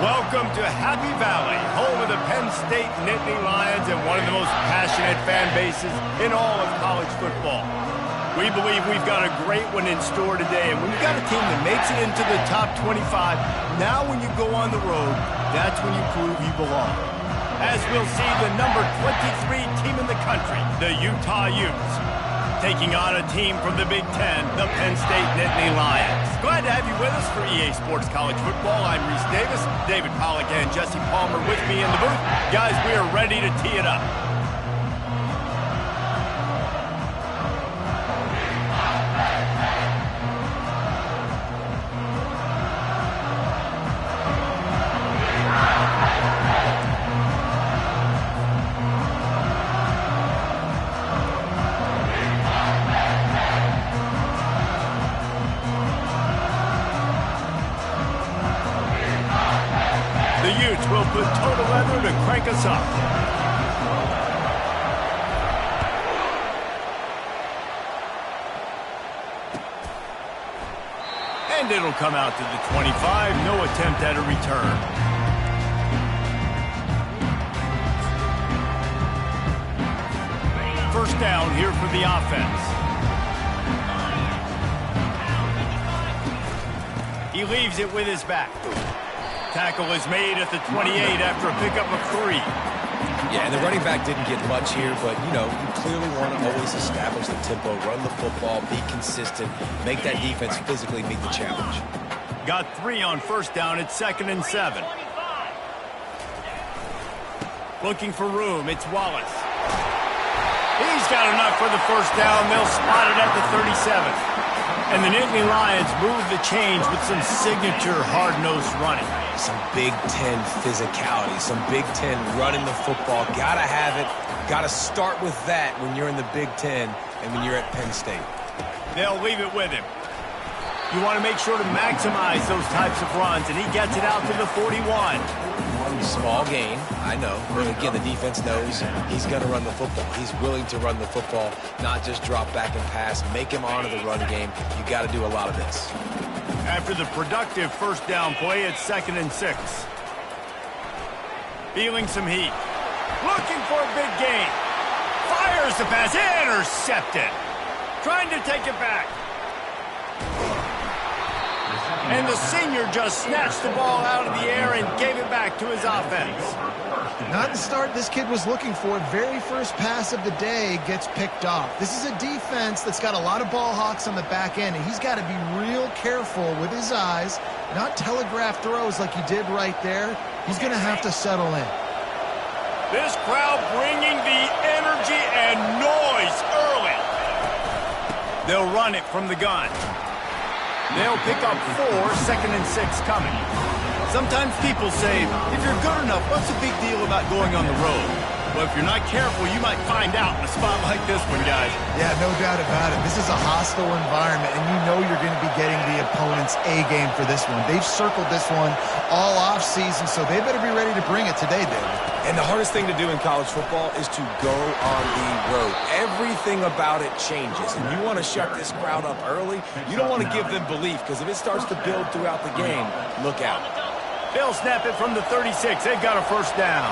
Welcome to Happy Valley, home of the Penn State Nittany Lions and one of the most passionate fan bases in all of college football. We believe we've got a great one in store today, and when you've got a team that makes it into the top 25, now when you go on the road, that's when you prove you belong. As we'll see the number 23 team in the country, the Utah Utes, taking on a team from the Big Ten, the Penn State Nittany Lions. Glad to have you with us for EA Sports College Football. I'm Reese Davis, David Pollack and Jesse Palmer with me in the booth. Guys, we are ready to tee it up. Will put total leather to crank us up. And it'll come out to the 25. No attempt at a return. First down here for the offense. He leaves it with his back. Tackle is made at the 28 after a pickup of 3. Yeah, and the running back didn't get much here, but, you clearly want to always establish the tempo, run the football, be consistent, make that defense physically meet the challenge. Got 3 on first down at 2nd and 7. Looking for room, it's Wallace. He's got enough for the first down. They'll spot it at the 37. And the Nittany Lions move the change with some signature hard-nosed running. Some Big Ten physicality, some Big Ten running the football. Gotta have it. Gotta start with that when you're in the Big Ten and when you're at Penn State. They'll leave it with him. You want to make sure to maximize those types of runs, and he gets it out to the 41. Small gain, I know. But again, the defense knows he's going to run the football. He's willing to run the football, not just drop back and pass, make him honor the run game. You got to do a lot of this. After the productive first down play, it's 2nd and 6. Feeling some heat. Looking for a big gain. Fires the pass. Intercepted. Trying to take it back. And the senior just snatched the ball out of the air and gave it back to his offense. Not the start this kid was looking for. Very first pass of the day gets picked off. This is a defense that's got a lot of ball hawks on the back end, and he's got to be real careful with his eyes, not telegraph throws like he did right there. He's going to have to settle in. This crowd bringing the energy and noise early. They'll run it from the gun. They'll pick up 4, 2nd and 6 coming. Sometimes people say, if you're good enough, what's the big deal about going on the road? Well, if you're not careful, you might find out in a spot like this one, guys. Yeah, no doubt about it. This is a hostile environment, and you know you're going to be getting the opponent's A game for this one. They've circled this one all offseason, so they better be ready to bring it today, David. And the hardest thing to do in college football is to go on the road. Everything about it changes, and you want to shut this crowd up early. You don't want to give them belief, because if it starts to build throughout the game, look out. They'll snap it from the 36. They've got a first down.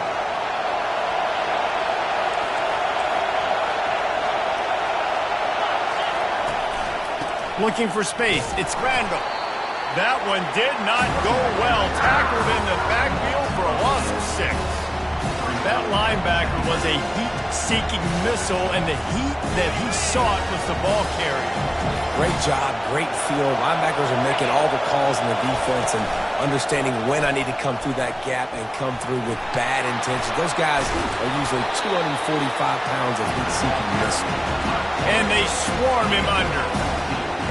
Looking for space. It's Randall. That one did not go well. Tackled in the backfield for a loss of 6. That linebacker was a heat-seeking missile, and the heat that he sought was the ball carrier. Great job, great feel. Linebackers are making all the calls in the defense and understanding when I need to come through that gap and come through with bad intentions. Those guys are usually 245 pounds of heat-seeking missile. And they swarm him under.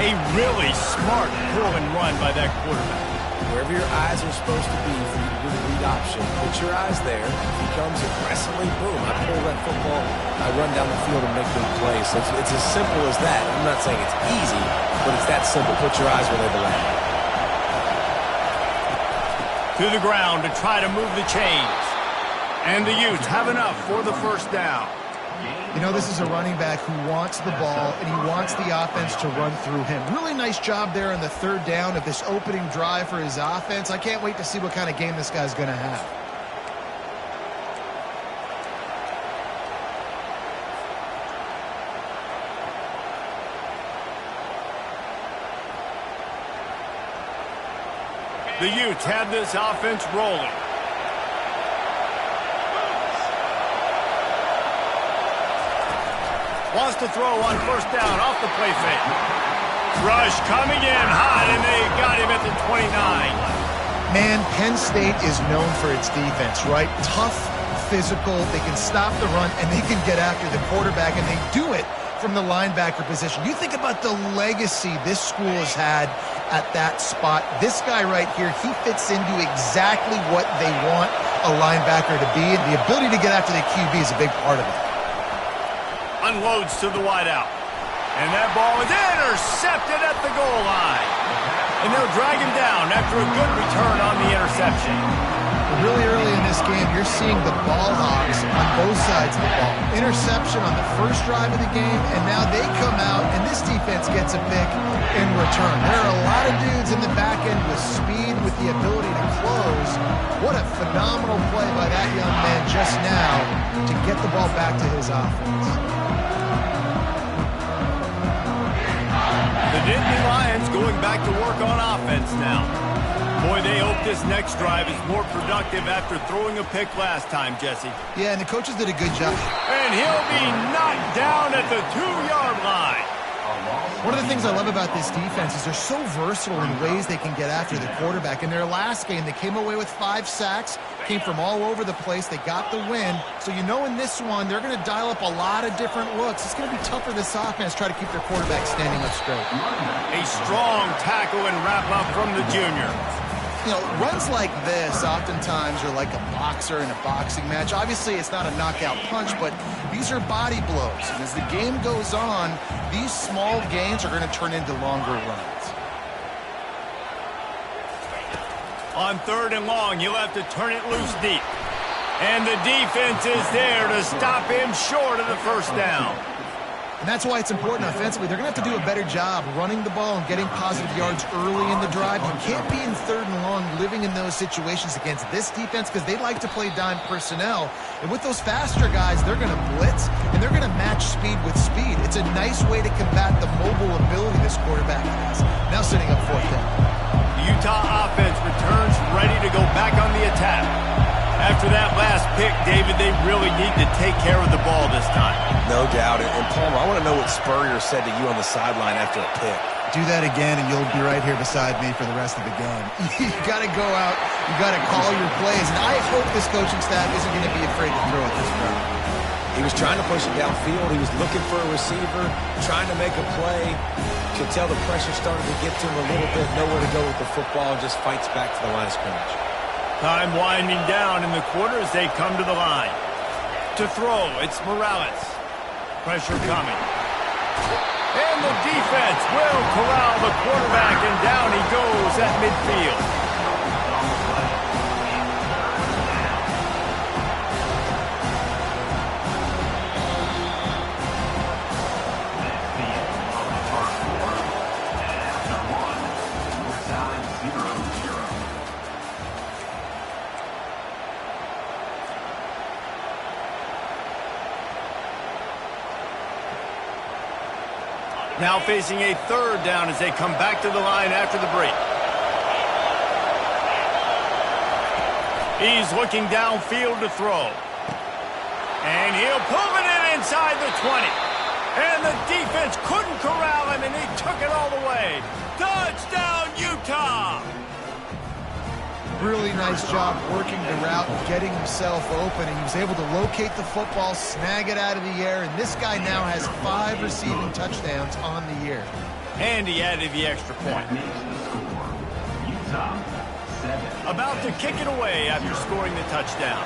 A really smart pull and run by that quarterback. Wherever your eyes are supposed to be for you to do the read option, put your eyes there. If he comes aggressively, boom, I pull that football, I run down the field and make big plays. So it's as simple as that. I'm not saying it's easy, but it's that simple. Put your eyes where they belong. To the ground to try to move the chains. And the Utes have enough for the first down. You know, this is a running back who wants the ball, and he wants the offense to run through him. Really nice job there on the third down of this opening drive for his offense. I can't wait to see what kind of game this guy's going to have. The Utes have this offense rolling. Wants to throw on first down off the play fake. Rush coming in hot, and they got him at the 29. Man, Penn State is known for its defense, right? Tough, physical, they can stop the run, and they can get after the quarterback, and they do it from the linebacker position. You think about the legacy this school has had at that spot. This guy right here, he fits into exactly what they want a linebacker to be, and the ability to get after the QB is a big part of it. Unloads to the wideout. And that ball is intercepted at the goal line. And they'll drag him down after a good return on the interception. Really early in this game, you're seeing the ball hogs on both sides of the ball. Interception on the first drive of the game, and now they come out, and this defense gets a pick in return. There are a lot of dudes in the back end with speed, with the ability to close. What a phenomenal play by that young man just now to get the ball back to his offense. The Nittany Lions going back to work on offense now. Boy, they hope this next drive is more productive after throwing a pick last time, Jesse. Yeah, and the coaches did a good job. And he'll be knocked down at the 2-yard line. One of the things I love about this defense is they're so versatile in ways they can get after the quarterback. In their last game, they came away with 5 sacks, came from all over the place. They got the win. So you know in this one, they're going to dial up a lot of different looks. It's going to be tough for this offense to try to keep their quarterback standing up straight. A strong tackle and wrap-up from the junior. You know, runs like this oftentimes are like a boxer in a boxing match. Obviously, it's not a knockout punch, but these are body blows. And as the game goes on, these small gains are going to turn into longer runs. On 3rd and long, you'll have to turn it loose deep. And the defense is there to stop him short of the first down. And that's why it's important offensively. They're going to have to do a better job running the ball and getting positive yards early in the drive. You can't be in 3rd and long living in those situations against this defense because they like to play dime personnel. And with those faster guys, they're going to blitz, and they're going to match speed with speed. It's a nice way to combat the mobile ability this quarterback has. Now setting up 4th down. The Utah offense returns ready to go back on the attack. After that last pick, David, they really need to take care of the ball this time. No doubt. And Palmer, I want to know what Spurrier said to you on the sideline after a pick. Do that again, and you'll be right here beside me for the rest of the game. You got to go out. You got to call your plays. And I hope this coaching staff isn't going to be afraid to throw at this point. He was trying to push it downfield. He was looking for a receiver, trying to make a play. Could tell the pressure started to get to him a little bit. Nowhere to go with the football, and just fights back to the line of scrimmage. Time winding down in the quarter as they come to the line. To throw, it's Morales. Pressure coming. And the defense will corral the quarterback, and down he goes at midfield. Now facing a 3rd down as they come back to the line after the break. He's looking downfield to throw. And he'll pull it in inside the 20. And the defense couldn't corral him, and he took it all the way. Touchdown, Utah! Really nice job working the route and getting himself open, and he was able to locate the football, snag it out of the air, and this guy now has 5 receiving touchdowns on the year. And he added the extra point. About to kick it away after scoring the touchdown.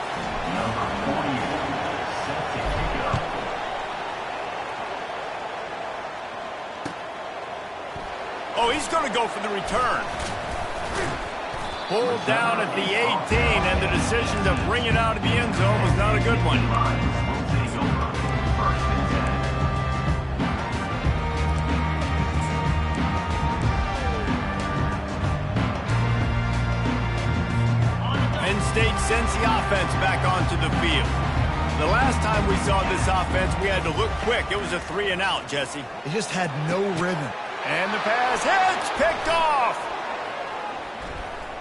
Oh, he's going to go for the return. Pulled down at the 18, and the decision to bring it out of the end zone was not a good one. State sends the offense back onto the field. The last time we saw this offense, we had to look quick. It was a 3-and-out, Jesse. They just had no rhythm. And the pass hits, picked off.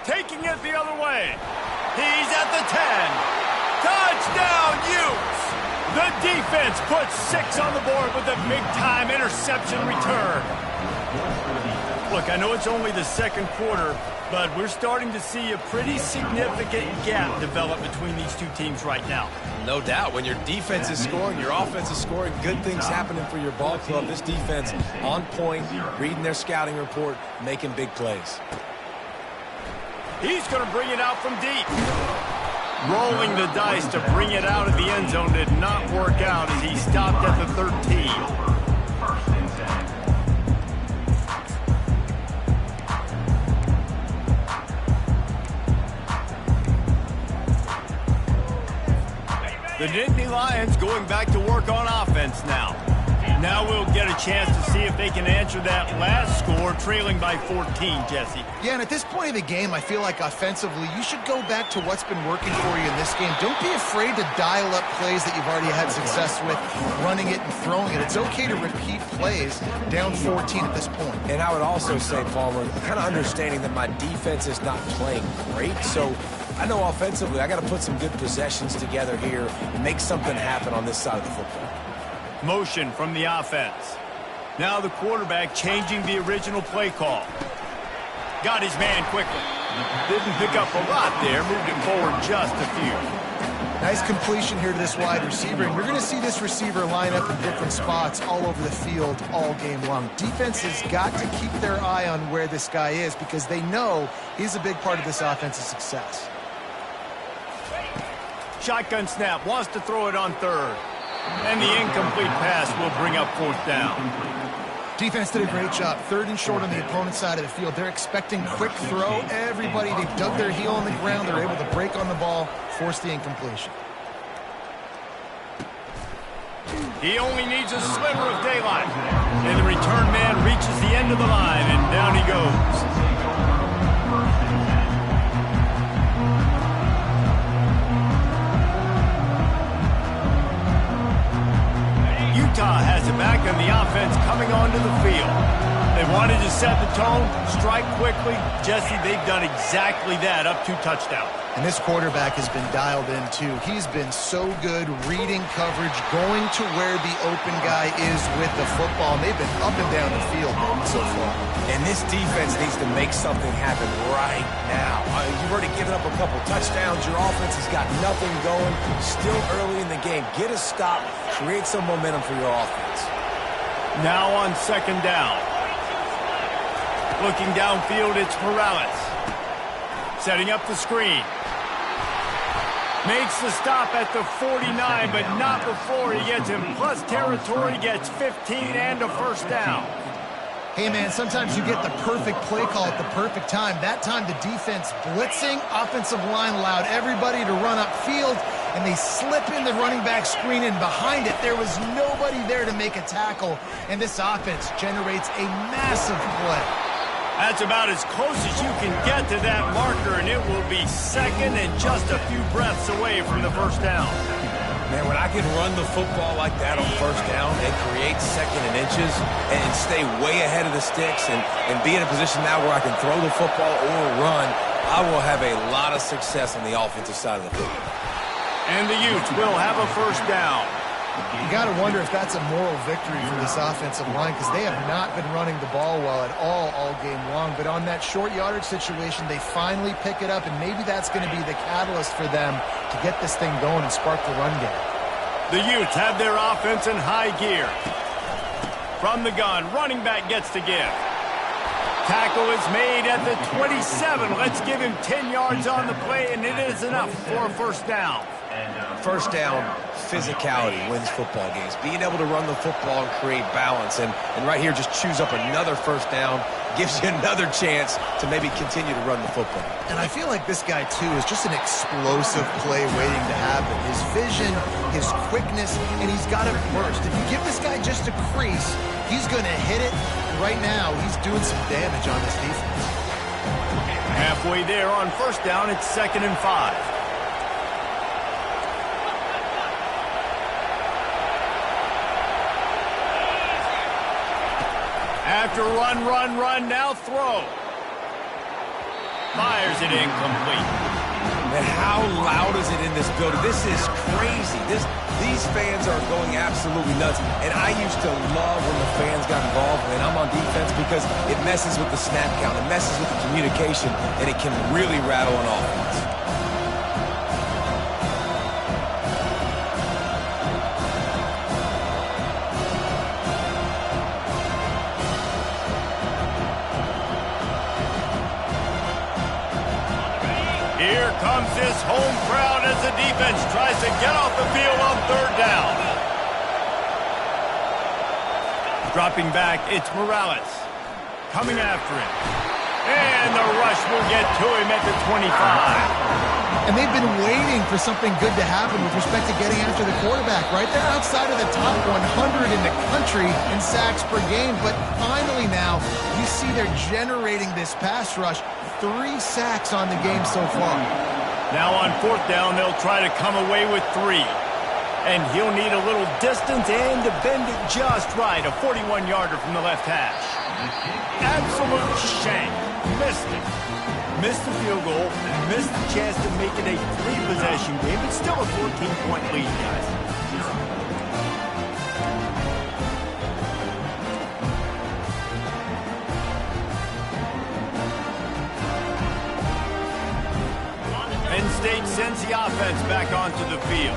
Taking it the other way. He's at the 10. Touchdown, Utes! The defense puts 6 on the board with a big-time interception return. Look, I know it's only the second quarter, but we're starting to see a pretty significant gap develop between these two teams right now. No doubt. When your defense is scoring, your offense is scoring, good things happening for your ball club. This defense on point, reading their scouting report, making big plays. He's going to bring it out from deep. Rolling the dice to bring it out of the end zone did not work out as he stopped at the 13. The Nittany Lions going back to work on offense now. Now we'll get a chance to see if they can answer that last score, trailing by 14, Jesse. Yeah, and at this point of the game, I feel like offensively, you should go back to what's been working for you in this game. Don't be afraid to dial up plays that you've already had success with, running it and throwing it. It's okay to repeat plays down 14 at this point. And I would also say, Palmer, kind of understanding that my defense is not playing great, so I know offensively I got to put some good possessions together here and make something happen on this side of the football. Motion from the offense. Now the quarterback changing the original play call. Got his man quickly. Didn't pick up a lot there, moved it forward just a few. Nice completion here to this wide receiver, and you're going to see this receiver line up in different spots all over the field all game long. Defense has got to keep their eye on where this guy is because they know he's a big part of this offense's success. Shotgun snap, wants to throw it on third. And the incomplete pass will bring up 4th down. Defense did a great job. 3rd and short on the opponent's side of the field. They're expecting quick throw. Everybody, they've dug their heel on the ground. They're able to break on the ball, force the incompletion. He only needs a sliver of daylight. And the return man reaches the end of the line, and down he goes. Utah has it back and the offense coming onto the field. They wanted to set the tone, strike quickly. Jesse, they've done exactly that, up 2 touchdowns. And this quarterback has been dialed in, too. He's been so good reading coverage, going to where the open guy is with the football. And they've been up and down the field so far. And this defense needs to make something happen right now. You've already given up a couple touchdowns. Your offense has got nothing going. Still early in the game. Get a stop. Create some momentum for your offense. Now on 2nd down. Looking downfield, it's Morales. Setting up the screen. Makes the stop at the 49, but not before he gets in plus territory, gets 15 and a 1st down. Hey, man, sometimes you get the perfect play call at the perfect time. That time the defense blitzing, offensive line allowed everybody to run upfield, and they slip in the running back screen, and behind it there was nobody there to make a tackle, and this offense generates a massive play. That's about as close as you can get to that marker, and it will be 2nd and just a few breaths away from the 1st down. Man, when I can run the football like that on 1st down and create 2nd and inches and stay way ahead of the sticks and be in a position now where I can throw the football or run, I will have a lot of success on the offensive side of the football. And the Utes will have a 1st down. You got to wonder if that's a moral victory for this offensive line because they have not been running the ball well at all game long. But on that short yardage situation, they finally pick it up, and maybe that's going to be the catalyst for them to get this thing going and spark the run game. The Utes have their offense in high gear. From the gun, running back gets to give. Tackle is made at the 27. Let's give him 10 yards on the play, and it is enough for a 1st down. 1st down, physicality wins football games. Being able to run the football and create balance. And right here, just choose up another 1st down. Gives you another chance to maybe continue to run the football. And I feel like this guy, too, is just an explosive play waiting to happen. His vision, his quickness, and he's got it burst. If you give this guy just a crease, he's going to hit it. And right now, he's doing some damage on this defense. Halfway there on 1st down, it's 2nd and 5. after run, now throw. Fires it incomplete. Man, how loud is it in this building? This is crazy. These fans are going absolutely nuts. And I used to love when the fans got involved when I'm on defense because it messes with the snap count, it messes with the communication, and it can really rattle an offense. Here comes this home crowd as the defense tries to get off the field on third down. Dropping back, it's Morales. Coming after him. And the rush will get to him at the 25. And they've been waiting for something good to happen with respect to getting after the quarterback, right? They're outside of the top 100 in the country in sacks per game, but finally now you see they're generating this pass rush. 3 sacks on the game so far. Now on fourth down, they'll try to come away with 3. And he'll need a little distance and to bend it just right. A 41-yarder from the left hash. Absolute shank. Missed it. Missed the field goal. Missed the chance to make it a 3-possession game. It's still a 14-point lead, guys. Penn State sends the offense back onto the field.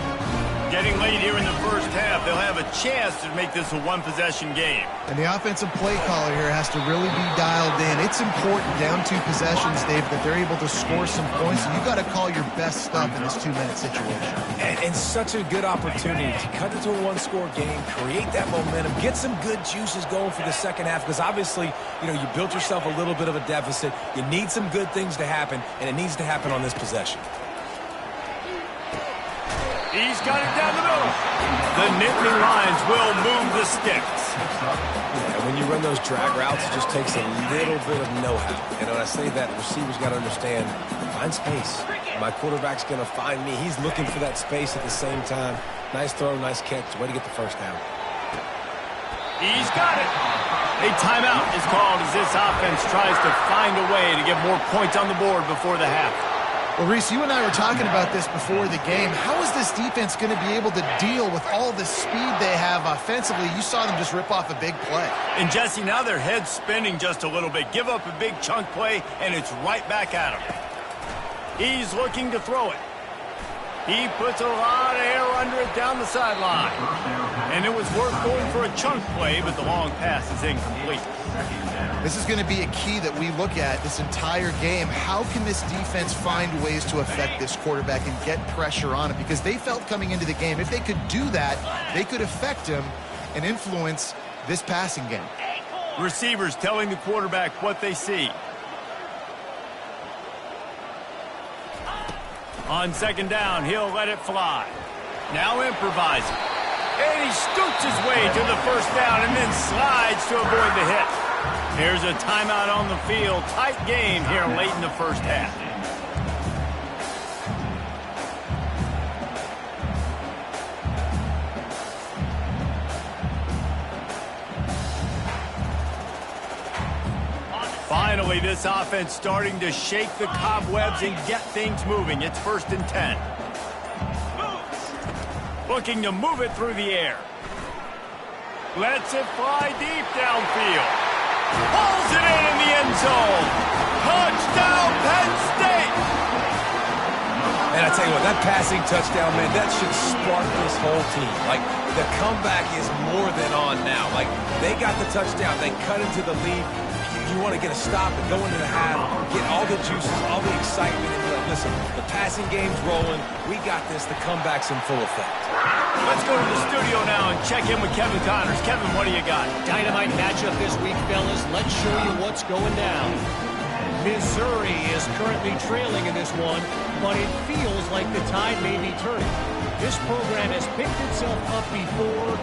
Getting late here in the first half, they'll have a chance to make this a 1-possession game. And the offensive play caller here has to really be dialed in. It's important down 2 possessions, Dave, that they're able to score some points. You got to call your best stuff in this 2-minute situation. And such a good opportunity to cut into a 1-score game, create that momentum, get some good juices going for the second half because obviously, you built yourself a little bit of a deficit. You need some good things to happen, and it needs to happen on this possession. He's got it down the middle. The Nittany Lions will move the sticks. And when you run those drag routes, it just takes a little bit of know-how. And when I say that, receivers got to understand, find space. My quarterback's going to find me. He's looking for that space at the same time. Nice throw, nice catch. Way to get the first down. He's got it. A timeout is called as this offense tries to find a way to get more points on the board before the half. Well, Reese, you and I were talking about this before the game. How is this defense going to be able to deal with all the speed they have offensively? You saw them just rip off a big play. And, Jesse, now their head's spinning just a little bit. Give up a big chunk play, and it's right back at him. He's looking to throw it. He puts a lot of air under it down the sideline. And it was worth going for a chunk play, but the long pass is incomplete. This is going to be a key that we look at this entire game. How can this defense find ways to affect this quarterback and get pressure on him? Because they felt coming into the game, if they could do that, they could affect him and influence this passing game. Receivers telling the quarterback what they see. On second down, he'll let it fly. Now improvising. And he scoots his way to the first down and then slides to avoid the hit. Here's a timeout on the field. Tight game here late in the first half. Finally, this offense starting to shake the cobwebs and get things moving. It's 1st and 10. Looking to move it through the air. Lets it fly deep downfield. Pulls it in the end zone. Touchdown, Penn State! And I tell you what, that passing touchdown, man, that should spark this whole team. Like, the comeback is more than on now. Like, they got the touchdown. They cut into the lead. You want to get a stop and go into the half, get all the juices, all the excitement, and be like, listen, the passing game's rolling. We got this. The comeback's in full effect. Let's go to the studio now and check in with Kevin Connors. Kevin, what do you got? Dynamite matchup this week, fellas. Let's show you what's going down. Missouri is currently trailing in this one, but it feels like the tide may be turning. This program has picked itself up before,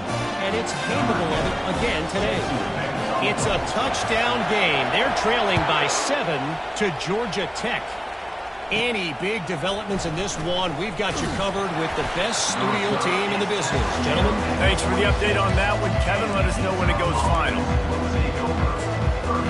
and it's capable of it again today. It's a touchdown game. They're trailing by 7 to Georgia Tech. Any big developments in this one, we've got you covered with the best studio team in the business. Gentlemen. Thanks for the update on that one, Kevin. Let us know when it goes final. Utah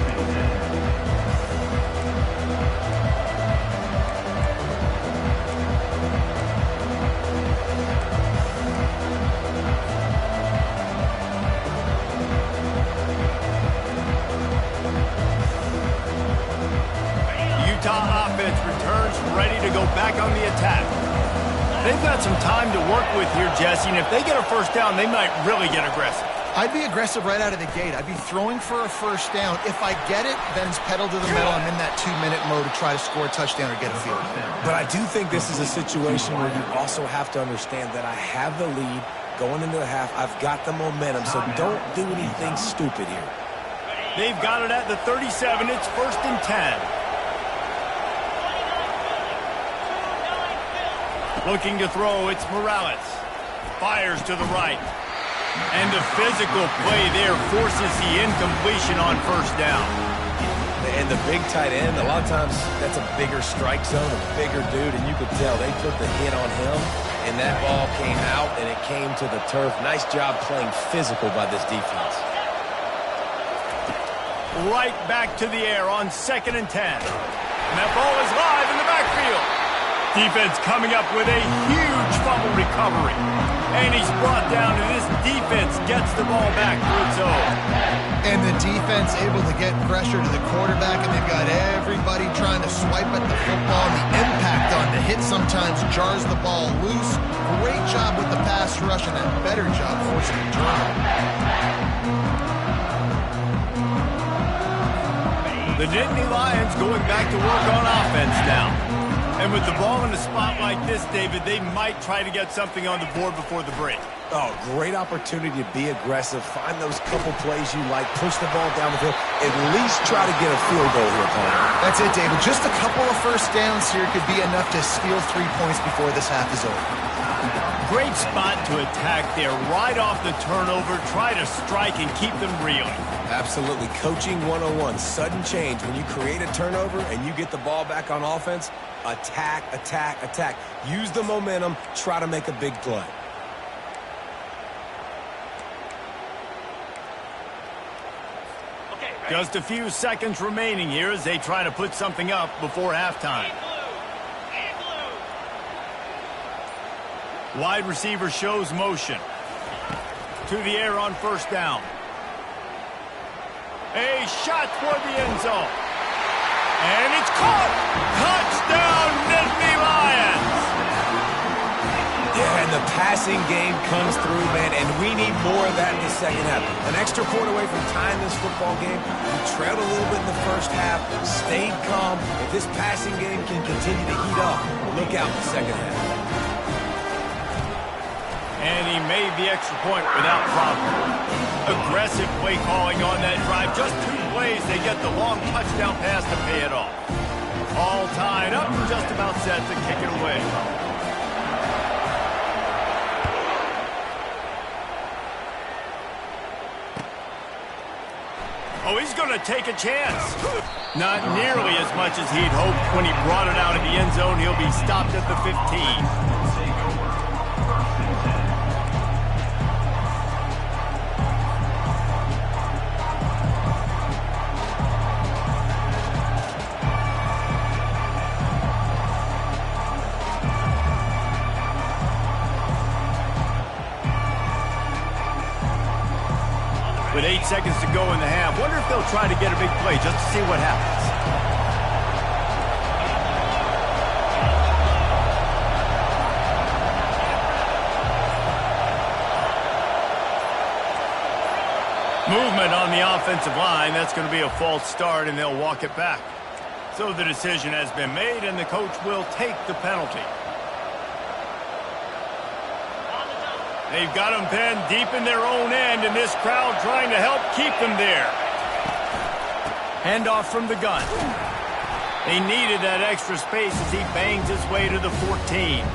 offense returns ready to go back on the attack. They've got some time to work with here, Jesse, and if they get a first down, they might really get aggressive. I'd be aggressive right out of the gate. I'd be throwing for a first down. If I get it, then it's pedal to the metal. I'm in that 2-minute mode to try to score a touchdown or get a field. But I do think this is a situation where you also have to understand that I have the lead going into the half. I've got the momentum, so don't do anything stupid here. They've got it at the 37. It's 1st and 10. Looking to throw, it's Morales. Fires to the right. And the physical play there forces the incompletion on first down. And the big tight end, a lot of times that's a bigger strike zone, a bigger dude, and you could tell they put the hit on him, and that ball came out, and it came to the turf. Nice job playing physical by this defense. Right back to the air on 2nd and 10. And that ball is live in the backfield. Defense coming up with a huge fumble recovery. And he's brought down, and this defense gets the ball back to its own. And the defense able to get pressure to the quarterback, and they've got everybody trying to swipe at the football. And the impact on the hit sometimes jars the ball loose. Great job with the pass rush, and a better job forcing the turnover. The Nittany Lions going back to work on offense now. And with the ball in a spot like this, David, they might try to get something on the board before the break. Oh, great opportunity to be aggressive. Find those couple plays you like. Push the ball down the field. At least try to get a field goal here, Paul. That's it, David. Just a couple of first downs here could be enough to steal 3 points before this half is over. Great spot to attack there. Right off the turnover, try to strike and keep them reeling. Absolutely. Coaching 101. Sudden change. When you create a turnover and you get the ball back on offense, attack, attack, attack. Use the momentum. Try to make a big play. Just a few seconds remaining here as they try to put something up before halftime. Wide receiver shows motion. To the air on first down. A shot toward the end zone. And it's caught! Touchdown, Nittany Lions! Yeah, and the passing game comes through, man, and we need more of that in the second half. An extra point away from tying this football game. We trailed a little bit in the first half, stayed calm. If this passing game can continue to heat up, look out in the second half. And he made the extra point without problem. Aggressive play calling on that drive. Just 2 plays, they get the long touchdown pass to pay it off. All tied up and just about set to kick it away. Oh, he's going to take a chance. Not nearly as much as he'd hoped when he brought it out of the end zone. He'll be stopped at the 15. With 8 seconds to go in the half, wonder if they'll try to get a big play just to see what happens. Movement on the offensive line. That's going to be a false start, and they'll walk it back. So the decision has been made, and the coach will take the penalty. They've got them pinned deep in their own end, and this crowd trying to help keep them there. Handoff from the gun. They needed that extra space as he bangs his way to the 14.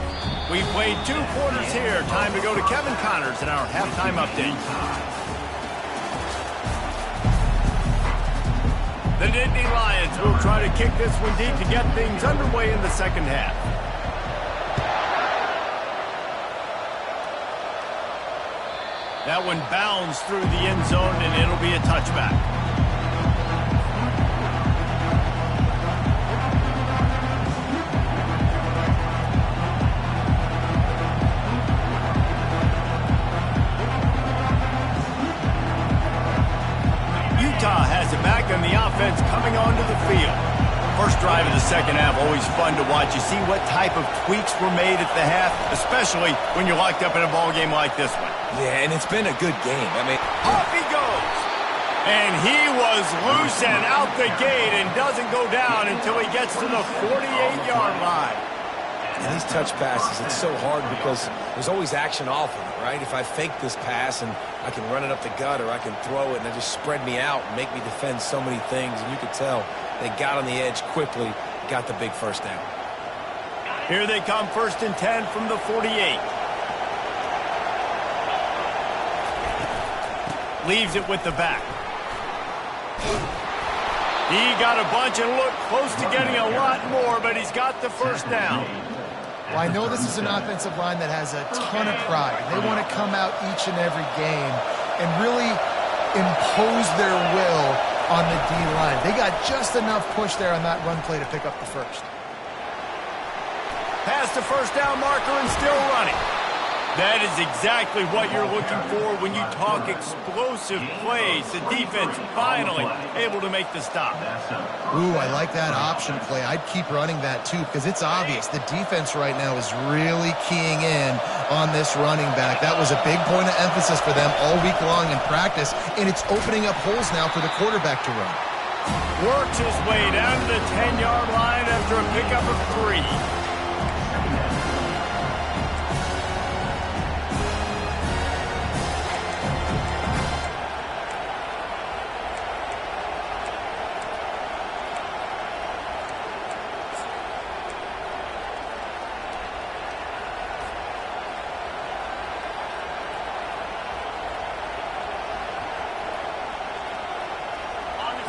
We've played 2 quarters here. Time to go to Kevin Connors in our halftime update. The Nittany Lions will try to kick this one deep to get things underway in the second half. That one bounds through the end zone, and it'll be a touchback. second half always fun to watch. You see what type of tweaks were made at the half, especially when you're locked up in a ball game like this one. Yeah, and it's been a good game. I mean, off he goes. And he was loose and out the gate and doesn't go down until he gets to the 48-yard line. And these touch passes, it's so hard because there's always action off of it, right? If I fake this pass and I can run it up the gut or I can throw it and they just spread me out and make me defend so many things. And you could tell they got on the edge quickly, got the big first down. Here they come, 1st and 10 from the 48. Leaves it with the back. He got a bunch and looked close to getting a lot more, but he's got the first down. Well, I know this is an offensive line that has a ton of pride. They want to come out each and every game and really impose their will on the D-line. They got just enough push there on that run play to pick up the first. Past the first down marker and still running. That is exactly what you're looking for when you talk explosive plays. The defense finally able to make the stop. Ooh, I like that option play. I'd keep running that too because it's obvious the defense right now is really keying in on this running back. That was a big point of emphasis for them all week long in practice, and it's opening up holes now for the quarterback to run. Works his way down to the 10-yard line after a pickup of 3.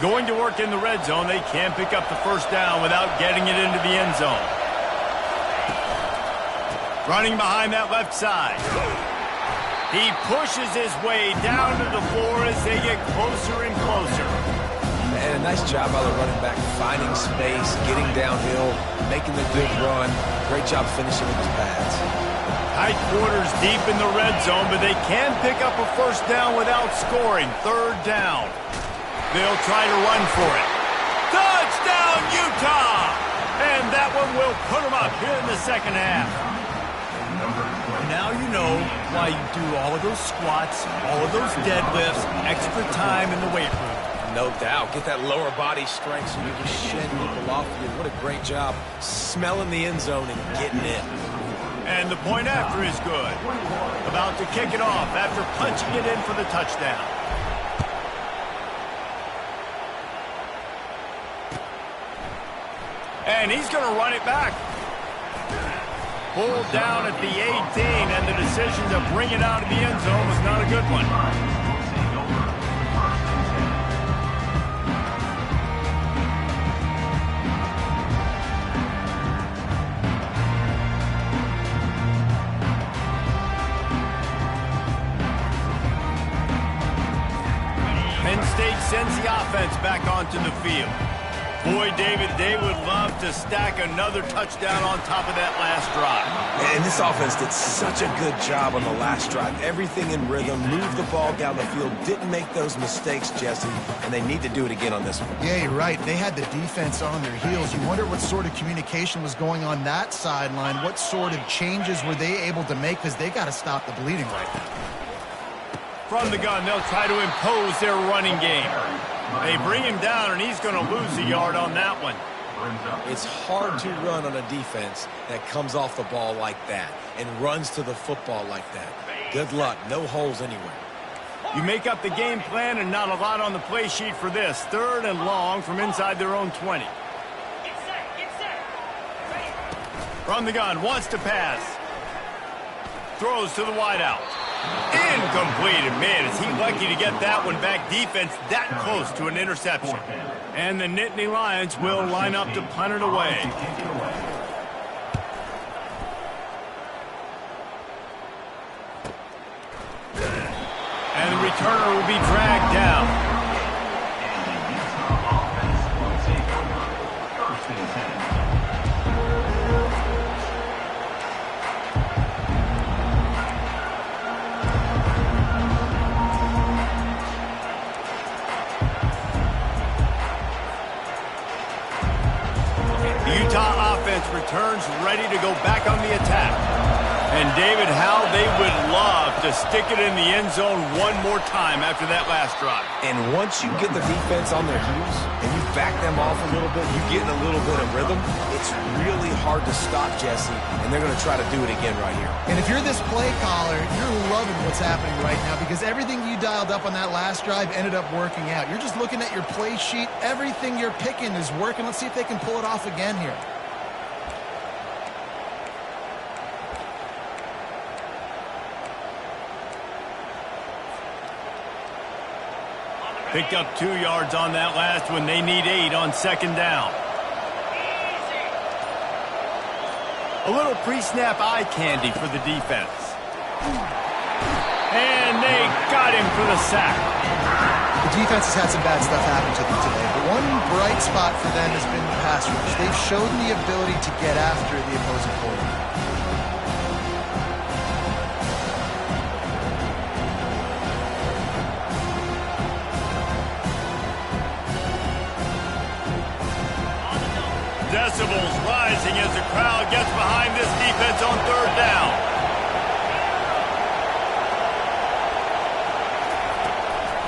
Going to work in the red zone. They can't pick up the first down without getting it into the end zone. Running behind that left side. He pushes his way down to the floor as they get closer and closer. And a nice job by the running back, finding space, getting downhill, making the good run. Great job finishing with his pads. Tight quarters deep in the red zone, but they can pick up a first down without scoring. 3rd down. They'll try to run for it. Touchdown, Utah! And that one will put them up here in the second half. Now you know why you do all of those squats, all of those deadlifts, extra time in the weight room. No doubt. Get that lower body strength so you can shed people off you. What a great job smelling the end zone and getting in. And the point after is good. About to kick it off after punching it in for the touchdown. And he's going to run it back. Pulled down at the 18, and the decision to bring it out of the end zone was not a good one. Penn State sends the offense back onto the field. Boy, David, they would love to stack another touchdown on top of that last drive. And this offense did such a good job on the last drive. Everything in rhythm, moved the ball down the field, didn't make those mistakes, Jesse, and they need to do it again on this one. Yeah, you're right. They had the defense on their heels. You wonder what sort of communication was going on that sideline. What sort of changes were they able to make because they got to stop the bleeding right now. From the gun, they'll try to impose their running game. They bring him down, and he's going to lose a yard on that one. It's hard to run on a defense that comes off the ball like that and runs to the football like that. Good luck. No holes anywhere. You make up the game plan and not a lot on the play sheet for this. 3rd and long from inside their own 20. From the gun, wants to pass. Throws to the wideout. Incomplete, and man, is he lucky to get that one back. Defense that close to an interception. And the Nittany Lions will line up to punt it away. And the returner will be dragged down. defense returns ready to go back on the attack. And David, how they would love to stick it in the end zone one more time after that last drive. And once you get the defense on their heels and you back them off a little bit, you get in a little bit of rhythm, it's really hard to stop Jesse, and they're going to try to do it again right here. And if you're this play caller, you're loving what's happening right now because everything you dialed up on that last drive ended up working out. You're just looking at your play sheet. Everything you're picking is working. Let's see if they can pull it off again here. Picked up 2 yards on that last one. They need 8 on second down. A little pre-snap eye candy for the defense. And they got him for the sack. The defense has had some bad stuff happen to them today, but one bright spot for them has been the pass rush. They've shown the ability to get after the opposing quarterback. Decibels rising as the crowd gets behind this defense on third down.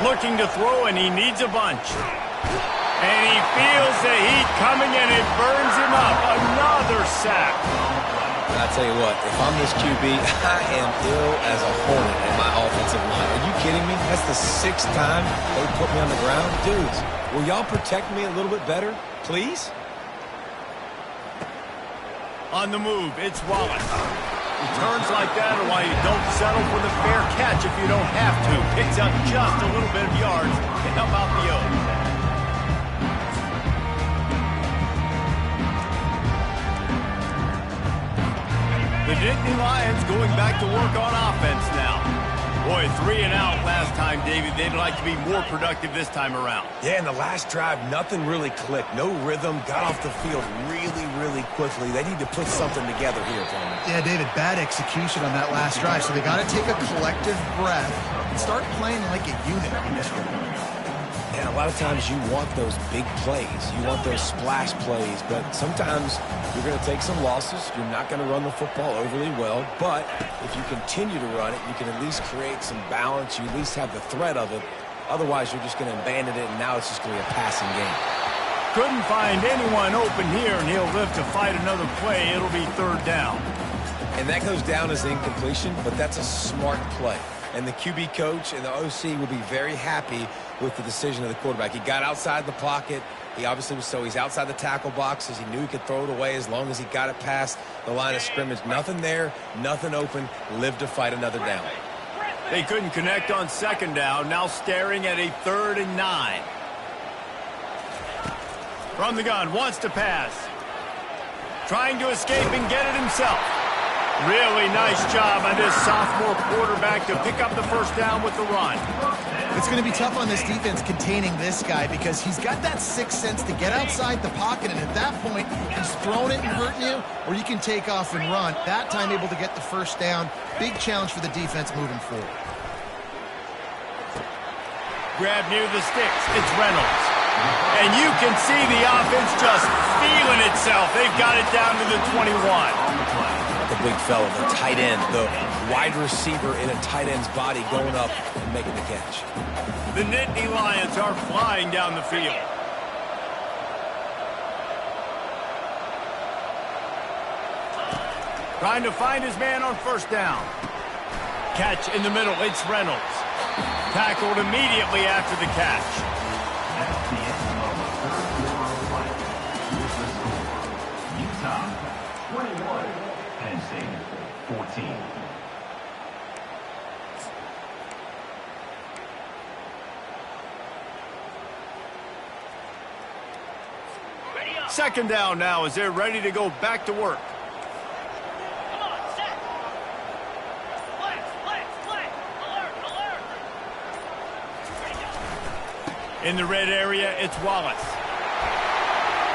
Looking to throw, and he needs a bunch. And he feels the heat coming, and it burns him up. Another sack. And I tell you what, if I'm this QB, I am ill as a hornet in my offensive line. Are you kidding me? That's the 6th time they put me on the ground. Dudes, will y'all protect me a little bit better, please? On the move, it's Wallace. Returns like that are why you don't settle for the fair catch if you don't have to. Picks up just a little bit of yards to help out the O. The Nittany Lions going back to work on offense now. Boy, 3 and out last time, David. They'd like to be more productive this time around. Yeah, in the last drive, nothing really clicked. No rhythm. Got off the field really, really quickly. They need to put something together here, Tony. Yeah, David, bad execution on that last drive, so they got to take a collective breath and start playing like a unit in this one. And a lot of times you want those big plays. You want those splash plays, but sometimes you're going to take some losses. You're not going to run the football overly well, but if you continue to run it, you can at least create some balance. You at least have the threat of it. Otherwise, you're just going to abandon it, and now it's just going to be a passing game. Couldn't find anyone open here, and he'll live to fight another play. It'll be third down. And that goes down as incompletion, but that's a smart play. And the QB coach and the OC will be very happy with the decision of the quarterback. He got outside the pocket. He obviously was he's outside the tackle boxes. He knew he could throw it away as long as he got it past the line of scrimmage. Nothing there, nothing open. Live to fight another down. They couldn't connect on second down. Now staring at a 3rd and 9. From the gun, wants to pass. Trying to escape and get it himself. Really nice job on this sophomore quarterback to pick up the first down with the run. It's going to be tough on this defense containing this guy because he's got that 6th sense to get outside the pocket, and at that point, he's throwing it and hurting you, or you can take off and run. That time able to get the first down. Big challenge for the defense moving forward. Grab near the sticks. It's Reynolds. And you can see the offense just feeling itself. They've got it down to the 21. The big fella, the tight end, the wide receiver in a tight end's body going up and making the catch. The Nittany Lions are flying down the field. Trying to find his man on first down. Catch in the middle, it's Reynolds. Tackled immediately after the catch. That's the end of the third quarter fight. Here's the score. Utah, 21. Penn State, 14. Second down now as they're ready to go back to work. Come on, set. Flex. Alert. In the red area, it's Wallace.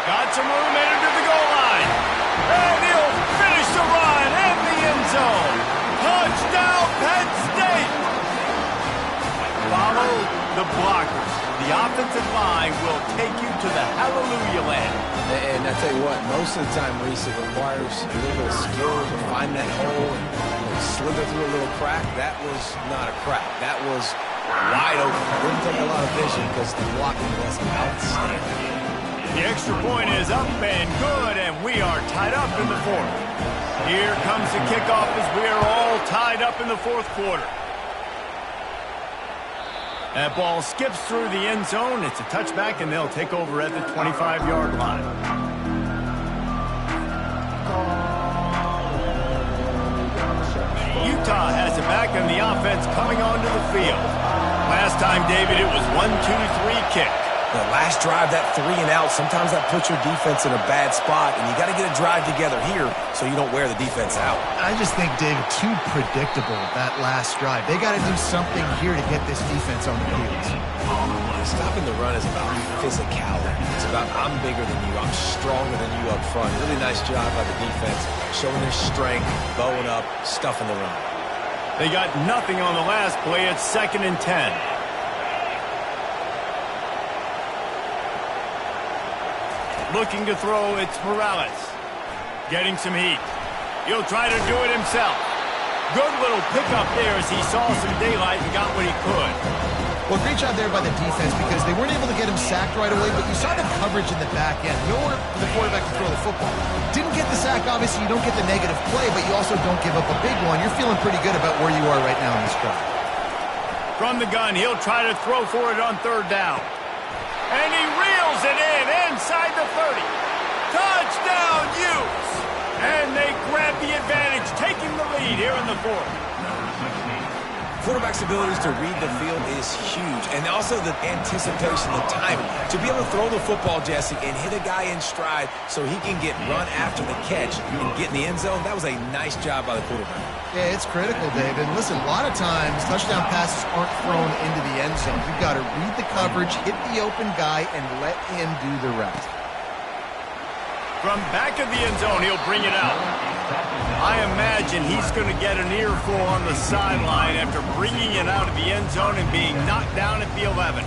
Got some room into the goal line. And he'll finish the run in the end zone. Touchdown, Penn State. Follow the blockers. The offensive line will take you to the hallelujah land. And I tell you what, most of the time, Reese, it requires a little bit of skill to find that hole and slither through a little crack. That was not a crack. That was wide open. It didn't take a lot of vision because the blocking was outstanding. The extra point is up and good, and we are tied up in the fourth. Here comes the kickoff as we are all tied up in the fourth quarter. That ball skips through the end zone. It's a touchback, and they'll take over at the 25-yard line. Utah has it back, and the offense coming onto the field. Last time, David, it was 1-2-3 kick. The last drive, that 3 and out, sometimes that puts your defense in a bad spot, and you got to get a drive together here so you don't wear the defense out. I just think, David, too predictable, that last drive. They got to do something here to get this defense on the field. Stopping the run is about physicality. It's about I'm bigger than you, I'm stronger than you up front. Really nice job by the defense, showing their strength, bowing up, stuffing the run. They got nothing on the last play. It's 2nd and 10. Looking to throw, it's Morales. Getting some heat. He'll try to do it himself. Good little pickup there as he saw some daylight and got what he could. Well, great job there by the defense because they weren't able to get him sacked right away, but you saw the coverage in the back end. Nowhere for the quarterback to throw the football. Didn't get the sack, obviously. You don't get the negative play, but you also don't give up a big one. You're feeling pretty good about where you are right now in this drive. From the gun, he'll try to throw for it on 3rd down. And he reels it in inside the 30. Touchdown, Utes! And they grab the advantage, taking the lead here in the 4th. Quarterback's abilities to read the field is huge, and also the anticipation, the timing. To be able to throw the football, Jesse, and hit a guy in stride so he can get run after the catch and get in the end zone, that was a nice job by the quarterback. Yeah, it's critical, David. Listen, a lot of times touchdown passes aren't thrown into the end zone. You've got to read the coverage, hit the open guy, and let him do the rest. From back of the end zone, he'll bring it out. I imagine he's going to get an earful on the sideline after bringing it out of the end zone and being knocked down at the 11.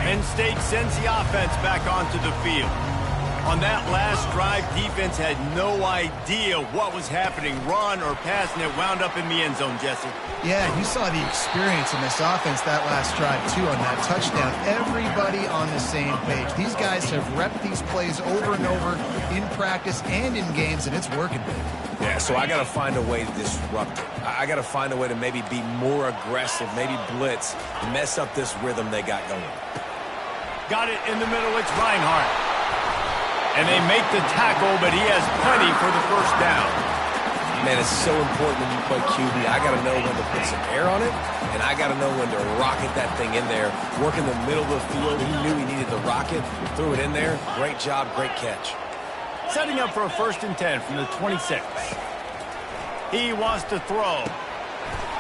Penn State sends the offense back onto the field. On that last drive, defense had no idea what was happening, run or pass, and it wound up in the end zone, Jesse. Yeah, you saw the experience in this offense that last drive, too, on that touchdown. Everybody on the same page. These guys have repped these plays over and over in practice and in games, and it's working. Yeah, so I got to find a way to disrupt it. I got to find a way to maybe be more aggressive, maybe blitz, and mess up this rhythm they got going. Got it in the middle. It's Reinhardt. And they make the tackle, but he has plenty for the 1st down. Man, it's so important when you play QB. I got to know when to put some air on it, and I got to know when to rocket that thing in there. Work in the middle of the field. He knew he needed the rocket, threw it in there. Great job, great catch. Setting up for a 1st and 10 from the 26. He wants to throw.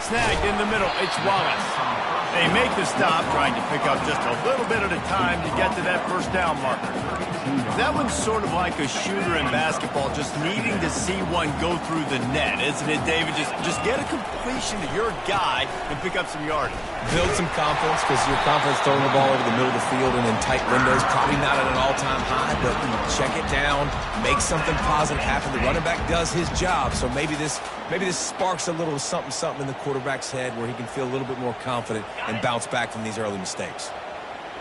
Snagged in the middle. It's Wallace. They make the stop, trying to pick up just a little bit at a time to get to that 1st down marker. That one's sort of like a shooter in basketball, just needing to see one go through the net, isn't it, David? Just get a completion to your guy and pick up some yardage. Build some confidence, because your confidence throwing the ball over the middle of the field and in tight windows, probably not at an all-time high, but you check it down, make something positive happen. The running back does his job, so maybe this sparks a little something in the quarterback's head where he can feel a little bit more confident and bounce back from these early mistakes.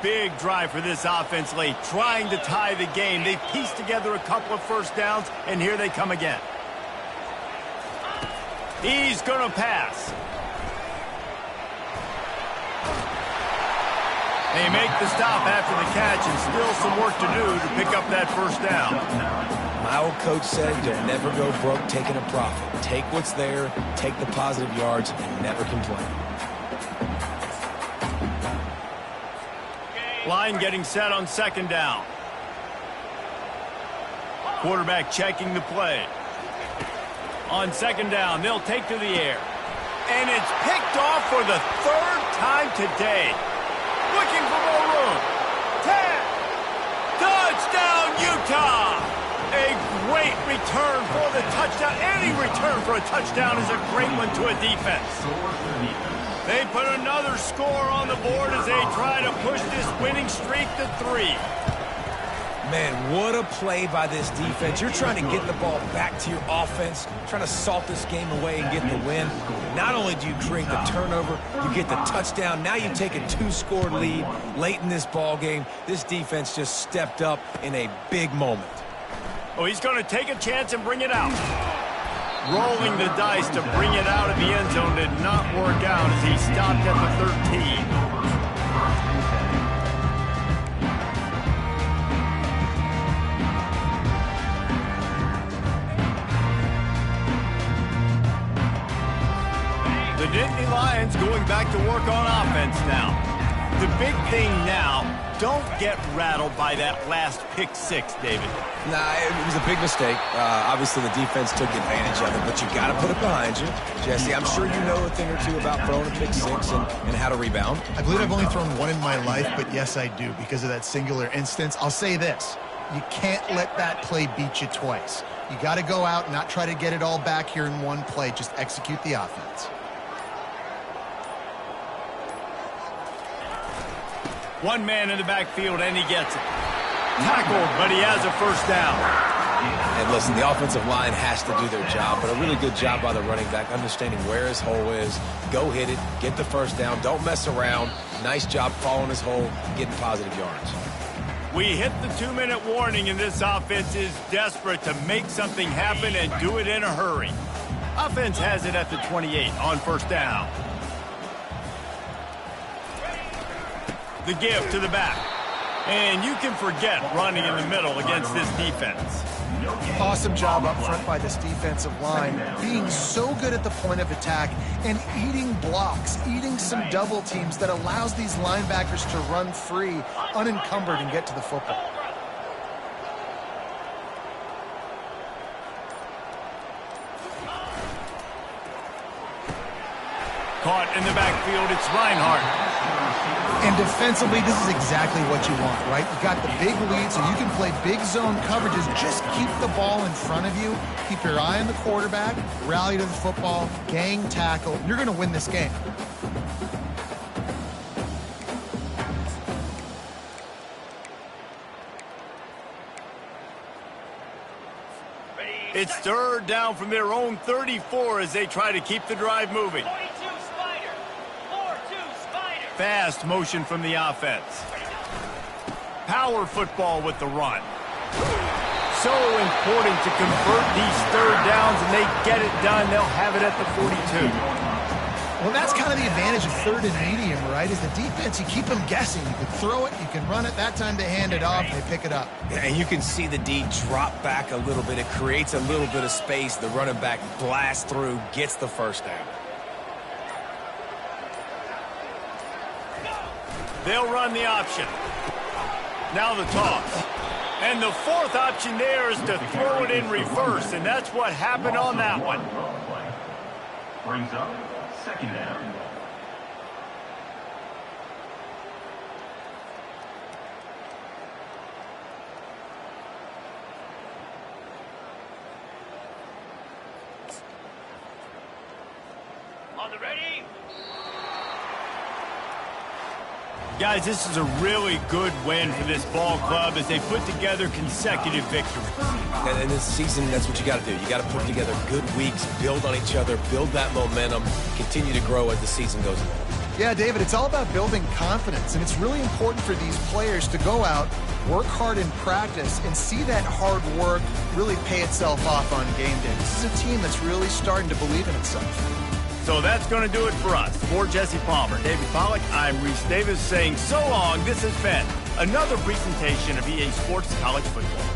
Big drive for this offense late, trying to tie the game. They pieced together a couple of 1st downs, and here they come again. He's going to pass. They make the stop after the catch, and still some work to do to pick up that 1st down. My old coach said, you'll never go broke taking a profit. Take what's there, take the positive yards, and never complain. Line getting set on 2nd down. Quarterback checking the play. On 2nd down, they'll take to the air. And it's picked off for the 3rd time today. Looking for more room. 10. Touchdown, Utah! A great return for the touchdown. Any return for a touchdown is a great one to a defense. They put another score on the board as they try to push this winning streak to 3. Man, what a play by this defense. You're trying to get the ball back to your offense, trying to salt this game away and get the win. Not only do you create the turnover, you get the touchdown. Now you take a 2-score lead late in this ball game. This defense just stepped up in a big moment. Oh, he's going to take a chance and bring it out. Rolling the dice to bring it out of the end zone did not work out as he stopped at the 13. The Nittany Lions going back to work on offense now. The big thing now, don't get rattled by that last pick 6, David. Nah, it was a big mistake. Obviously, the defense took advantage of it, but you got to put it behind you. Jesse, I'm sure you know a thing or two about throwing a pick 6 and how to rebound. I believe I've only thrown one in my life, but yes, I do because of that singular instance. I'll say this. You can't let that play beat you twice. You got to go out and not try to get it all back here in one play. Just execute the offense. One man in the backfield, and he gets it. Tackled, but he has a first down. And listen, the offensive line has to do their job, but a really good job by the running back, understanding where his hole is. Go hit it, get the first down, don't mess around. Nice job following his hole, getting positive yards. We hit the 2-minute warning, and this offense is desperate to make something happen and do it in a hurry. Offense has it at the 28 on first down. The give to the back. And you can forget running in the middle against this defense. Awesome job up front by this defensive line, being so good at the point of attack and eating blocks, eating some double teams that allows these linebackers to run free, unencumbered, and get to the football. Caught in the backfield, it's Reinhardt. And defensively, this is exactly what you want, right? You got the big lead, so you can play big zone coverages. Just keep the ball in front of you. Keep your eye on the quarterback. Rally to the football. Gang tackle. You're going to win this game. It's third down from their own 34 as they try to keep the drive moving. 42 Spider. 4-2 Spider. Fast motion from the offense. Power football with the run. So important to convert these third downs, and they get it done. They'll have it at the 42. Well, that's kind of the advantage of third and medium, right? Is the defense, you keep them guessing. You can throw it, you can run it. That time they hand it off, they pick it up. And you can see the D drop back a little bit. It creates a little bit of space. The running back blasts through, gets the first down. They'll run the option. Now the toss. And the fourth option there is to throw it in reverse, and that's what happened on that one. Brings up second down. On the ready. Guys, this is a really good win for this ball club as they put together consecutive victories. And in this season, that's what you got to do. You got to put together good weeks, build on each other, build that momentum, continue to grow as the season goes along. Yeah, David, it's all about building confidence, and it's really important for these players to go out, work hard in practice, and see that hard work really pay itself off on game day. This is a team that's really starting to believe in itself. So that's going to do it for us. For Jesse Palmer, David Pollack, I'm Reese Davis saying so long. This has been another presentation of EA Sports College Football.